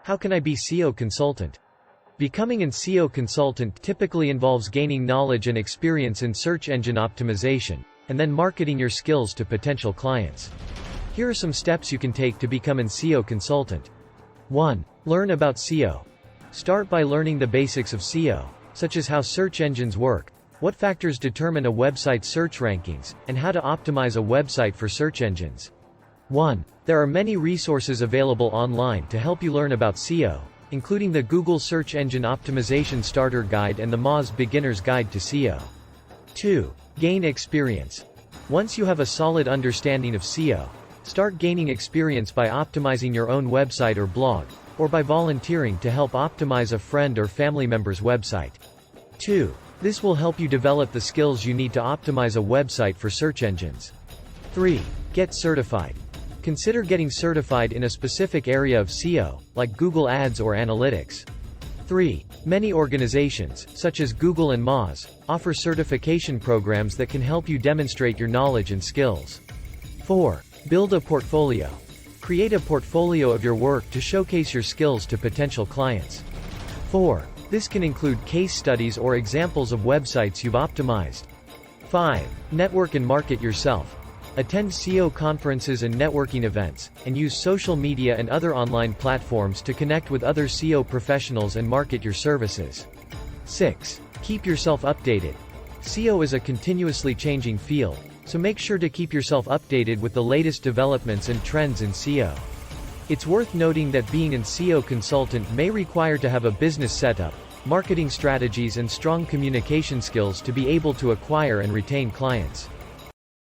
How can I be SEO consultant? Becoming an SEO consultant typically involves gaining knowledge and experience in search engine optimization, and then marketing your skills to potential clients. Here are some steps you can take to become an SEO consultant. 1. Learn about SEO. Start by learning the basics of SEO, such as how search engines work, what factors determine a website's search rankings, and how to optimize a website for search engines. 1. There are many resources available online to help you learn about SEO, including the Google Search Engine Optimization Starter Guide and the Moz Beginner's Guide to SEO. 2. Gain experience. Once you have a solid understanding of SEO, start gaining experience by optimizing your own website or blog, or by volunteering to help optimize a friend or family member's website. 2. This will help you develop the skills you need to optimize a website for search engines. 3. Get certified. Consider getting certified in a specific area of SEO, like Google Ads or Analytics. 3. Many organizations, such as Google and Moz, offer certification programs that can help you demonstrate your knowledge and skills. 4. Build a portfolio. Create a portfolio of your work to showcase your skills to potential clients. 4. This can include case studies or examples of websites you've optimized. 5. Network and market yourself. Attend SEO conferences and networking events, and use social media and other online platforms to connect with other SEO professionals and market your services. 6. Keep yourself updated. SEO is a continuously changing field, so make sure to keep yourself updated with the latest developments and trends in SEO. It's worth noting that being an SEO consultant may require to have a business setup, marketing strategies and strong communication skills to be able to acquire and retain clients.